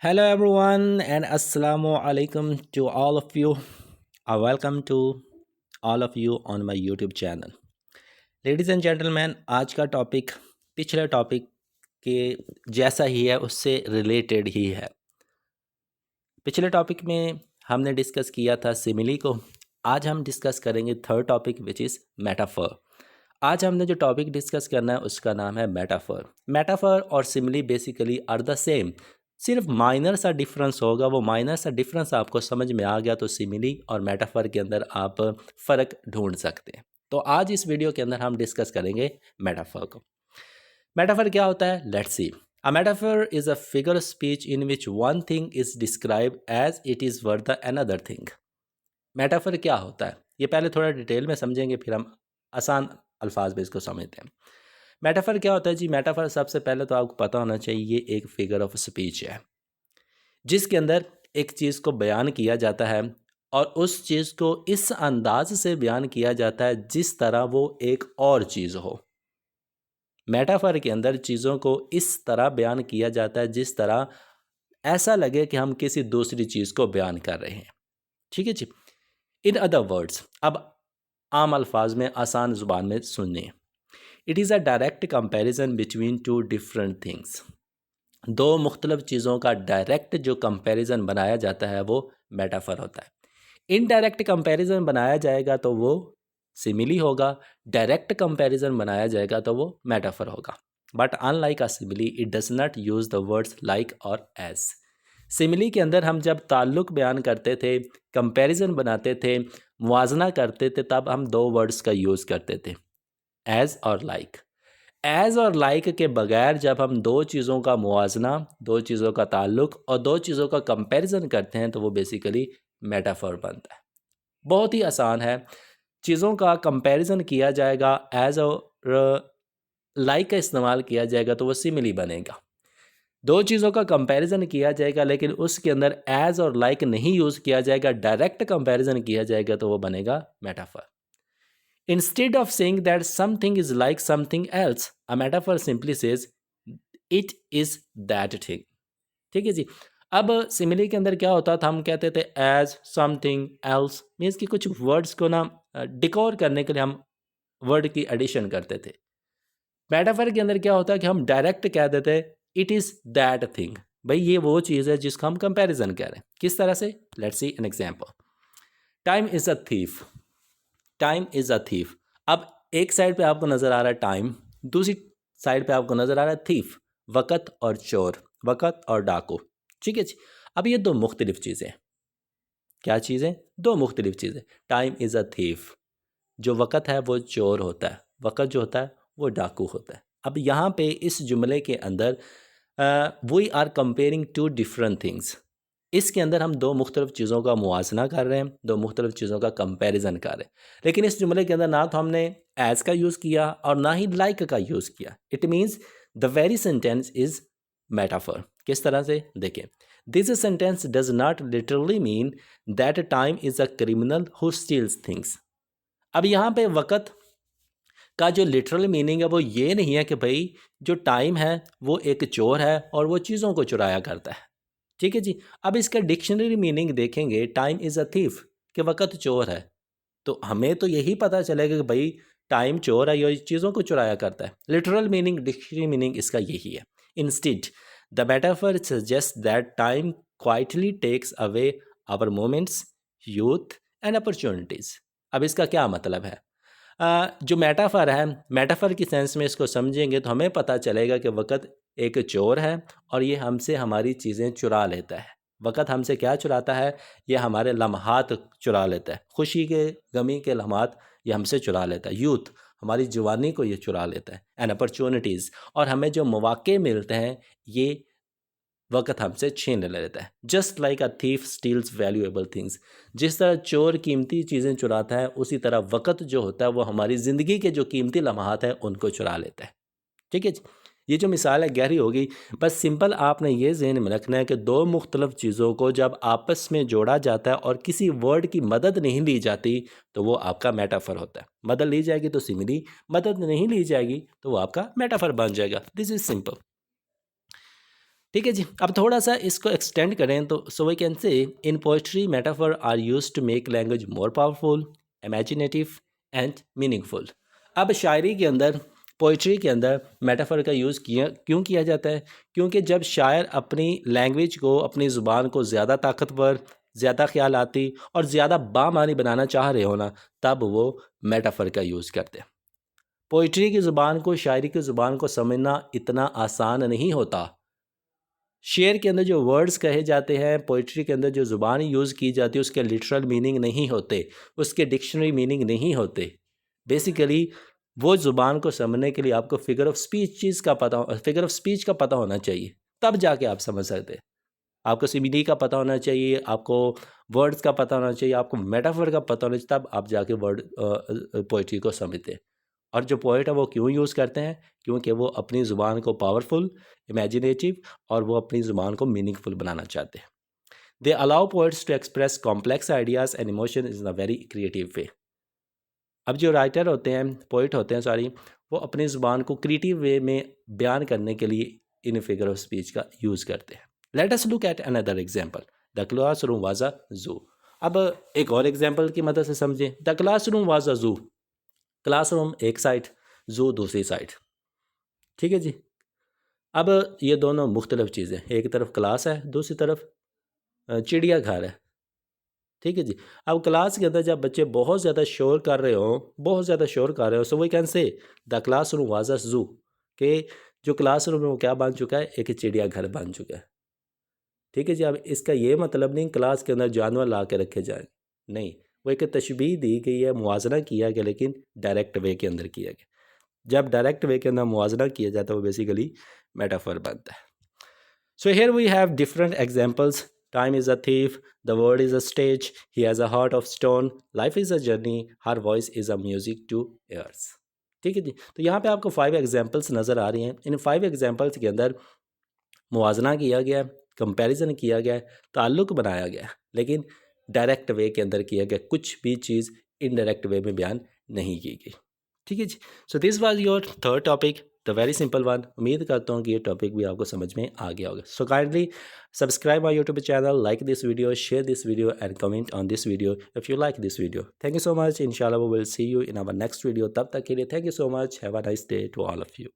Hello everyone and assalamu alaikum to all of you. Welcome to all of you on my YouTube channel. Ladies and gentlemen, आज का topic पिछले topic के जैसा ही है, उससे related ही है। पिछले टॉपिक में हमने डिस्कस किया था सिमिली को। आज हम डिस्कस करेंगे third topic which is metaphor. आज हमने जो टॉपिक डिस्कस करना है उसका नाम है मेटाफर। मेटाफर और simile basically are the same, सिर्फ माइनर सा डिफरेंस होगा। वो माइनर सा डिफरेंस आपको समझ में आ गया तो सिमिली और मेटाफर के अंदर आप फ़र्क ढूंढ सकते हैं। तो आज इस वीडियो के अंदर हम डिस्कस करेंगे मेटाफर को। मेटाफर क्या होता है, let's see. A metaphor is a figure of speech in which one thing is describe as it is worth the another thing. Metaphor क्या होता है ये पहले थोड़ा डिटेल में समझेंगे, फिर हम आसान अल्फाज में इसको समझते हैं। मेटाफर क्या होता है जी? मेटाफर सबसे पहले तो आपको पता होना चाहिए, ये एक फिगर ऑफ स्पीच है जिसके अंदर एक चीज़ को बयान किया जाता है और उस चीज़ को इस अंदाज से बयान किया जाता है जिस तरह वो एक और चीज़ हो। मेटाफर के अंदर चीज़ों को इस तरह बयान किया जाता है जिस तरह ऐसा लगे कि हम किसी दूसरी चीज़ को बयान कर रहे हैं। ठीक है जी। इन अदर वर्ड्स, अब आम अल्फाज में आसान ज़ुबान में सुनिए। It is a direct comparison between two different things. दो मुख्तलिफ चीज़ों का डायरेक्ट जो कंपैरिजन बनाया जाता है वो मेटाफर होता है। इनडायरेक्ट कंपैरिजन बनाया जाएगा तो वो सिमिली होगा, डायरेक्ट कंपैरिजन बनाया जाएगा तो वो मेटाफर होगा। But unlike a simile it does not use the words like और एज। सिमिली के अंदर हम जब ताल्लुक बयान करते थे, कंपैरिजन बनाते थे, मुवाजना करते थे, तब हम दो वर्ड्स का यूज़ करते थे, एज और लाइक। एज और लाइक के बगैर जब हम दो चीज़ों का मुवाजना, दो चीज़ों का ताल्लुक और दो चीज़ों का कंपैरिजन करते हैं तो वो बेसिकली मेटाफर बनता है। बहुत ही आसान है। चीज़ों का कंपैरिजन किया जाएगा, एज और लाइक का इस्तेमाल किया जाएगा तो वो सिमिली बनेगा। दो चीज़ों का कंपैरिजन किया जाएगा लेकिन उसके अंदर एज और लाइक नहीं यूज़ किया जाएगा, डायरेक्ट कंपैरिजन किया जाएगा तो वो बनेगा metaphor. Instead of saying that something is like something else, a metaphor simply says it is that thing. ठीक है जी। अब सिमिली के अंदर क्या होता था, हम कहते थे एज समथिंग एल्स, मीन्स कि कुछ वर्ड्स को ना डिकोर करने के लिए हम वर्ड की एडिशन करते थे। मेटाफर के अंदर क्या होता है कि हम डायरेक्ट कह देते इट इज़ दैट थिंग। भाई ये वो चीज़ है जिसका हम कंपैरिजन कर रहे हैं। किस तरह से? Let's see an example. Time is a thief. Time is a thief. अब एक साइड पे आपको नज़र आ रहा है टाइम, दूसरी साइड पे आपको नज़र आ रहा है थीफ, वक़्त और चोर, वक़्त और डाकू। ठीक है जी। अब ये दो मुख्तलिफ चीज़ें हैं। क्या चीज़ें? दो मुख्तलिफ चीज़ें। टाइम इज़ अ थीफ, जो वक़्त है वो चोर होता है, वक़्त जो होता है वो डाकू होता है। अब यहाँ पे इस जुमले के अंदर we are comparing two different things. इसके अंदर हम दो मुख्तलिफ चीज़ों का मुवाजना कर रहे हैं, दो मुख्तलिफ चीज़ों का कंपैरिजन कर रहे हैं। लेकिन इस जुमले के अंदर ना तो हमने एज़ का यूज़ किया और ना ही लाइक का यूज़ किया। It means the very sentence is metaphor. किस तरह से? देखें, this sentence does not literally mean that time is a criminal who steels things. अब यहाँ पे वक़्त का जो लिटरल मीनिंग है वो ये नहीं है कि भाई जो टाइम है वो एक चोर है और वो चीज़ों को चुराया करता है। ठीक है जी। अब इसका डिक्शनरी मीनिंग देखेंगे, टाइम इज़ अ थीफ, कि वक़्त चोर है। तो हमें तो यही पता चलेगा कि भाई टाइम चोर है, ये चीज़ों को चुराया करता है। लिटरल मीनिंग, डिक्शनरी मीनिंग इसका यही है। Instead the metaphor suggest that time quietly takes away our moments, youth and opportunities. अब इसका क्या मतलब है? जो मेटाफर है, मेटाफर की सेंस में इसको समझेंगे तो हमें पता चलेगा कि वक़्त एक चोर है और ये हमसे हमारी चीज़ें चुरा लेता है। वक़्त हमसे क्या चुराता है? ये हमारे लम्हात चुरा लेता है। खुशी के, गमी के लम्हात ये हमसे चुरा लेता है। यूथ, हमारी जवानी को ये चुरा लेता है। एंड अपॉर्चुनिटीज़, और हमें जो मौक़े मिलते हैं ये वक़्त हमसे छीन लेता है। Just like a thief steals valuable things. जिस तरह चोर कीमती चीज़ें चुराता है, उसी तरह वक़्त जो होता है वो हमारी ज़िंदगी के जो कीमती लम्हात हैं उनको चुरा लेता है। ठीक है जी। ये जो मिसाल है गहरी होगी, बस सिंपल आपने ये ज़हन में रखना है कि दो मुख्तलिफ चीज़ों को जब आपस में जोड़ा जाता है और किसी वर्ड की मदद नहीं ली जाती तो वो आपका मेटाफर होता है। मदद ली जाएगी तो सिमिली, मदद नहीं ली जाएगी तो वो आपका मेटाफर बन जाएगा। This is simple. ठीक है जी। अब थोड़ा सा इसको एक्सटेंड करें तो सो we can say in poetry metaphor are use to make language more powerful, imaginative and meaningful. अब शायरी के अंदर, पोइट्री के अंदर मेटाफर का यूज़ क्यों किया जाता है? क्योंकि जब शायर अपनी लैंग्वेज को, अपनी ज़ुबान को ज़्यादा ताकतवर, ज़्यादा ख्यालाती और ज़्यादा बामानी बनाना चाह रहे हो ना, तब वो मेटाफर का यूज़ करते हैं। पोइट्री की ज़ुबान को, शायरी की ज़ुबान को समझना इतना आसान नहीं होता। शेर के अंदर जो वर्ड्स कहे जाते हैं, पोइट्री के अंदर जो ज़ुबान यूज़ की जाती है, उसके लिटरल मीनिंग नहीं होते, उसके डिक्शनरी मीनिंग नहीं होते। बेसिकली वो ज़ुबान को समझने के लिए आपको फिगर ऑफ स्पीच का पता होना चाहिए, तब जाके आप समझ सकते हैं। आपको सिमिली का पता होना चाहिए, आपको वर्ड्स का पता होना चाहिए, आपको मेटाफर का पता होना चाहिए, तब आप जाके पोइट्री को समझते हैं। और जो पोइट है वो क्यों यूज़ करते हैं? क्योंकि वो अपनी ज़ुबान को पावरफुल, इमेजिनेटिव और वो अपनी ज़ुबान को मीनिंगफुल बनाना चाहते हैं। They allow poets to express complex ideas and emotion in a very creative way. अब जो राइटर होते हैं, पोइट होते हैं सॉरी, वो अपनी ज़ुबान को क्रिएटिव वे में बयान करने के लिए इन फिगर ऑफ स्पीच का यूज़ करते हैं। Let us look at another example, the classroom was a जू। अब एक और एग्जाम्पल की मदद से समझें। The classroom was a जू, क्लासरूम एक साइड, जू दूसरी साइड। ठीक है जी। अब ये दोनों मुख्तलिफ चीज़ें, एक तरफ क्लास है, दूसरी तरफ चिड़ियाघर है। ठीक है जी। अब क्लास के अंदर जब बच्चे बहुत ज़्यादा शोर कर रहे हो, so we can say the classroom was a zoo, कि जो क्लास रूम है वो क्या बन चुका है? एक चिड़ियाघर बन चुका है। ठीक है जी। अब इसका ये मतलब नहीं क्लास के अंदर जानवर ला के रखे जाए, नहीं, वो एक तशबीह दी गई है, मुवाजना किया गया, लेकिन डायरेक्ट वे के अंदर किया गया। जब डायरेक्ट वे के अंदर मुवाजना किया जाता है वो बेसिकली मेटाफर बनता है। So here we have different examples. Time is a thief, the world is a stage, he has a heart of stone, life is a journey, her voice is a music to ears. ठीक है जी। तो यहाँ पे आपको 5 examples नज़र आ रही हैं। इन 5 examples के अंदर मुवाजना किया गया, कंपैरिजन किया गया, ताल्लुक़ बनाया गया, लेकिन डायरेक्ट वे के अंदर किया गया। कुछ भी चीज़ इनडायरेक्ट वे में बयान नहीं की गई। ठीक है जी। So this was your third topic, the very simple one. उम्मीद करता हूँ कि ये टॉपिक भी आपको समझ में आ गया होगा। So kindly subscribe my YouTube channel, like this video, share this video and comment on this video if you like this video. Thank you so much. इंशाल्लाह we will see you in our next video. तब तक के लिए thank you so much. Have a nice day to all of you.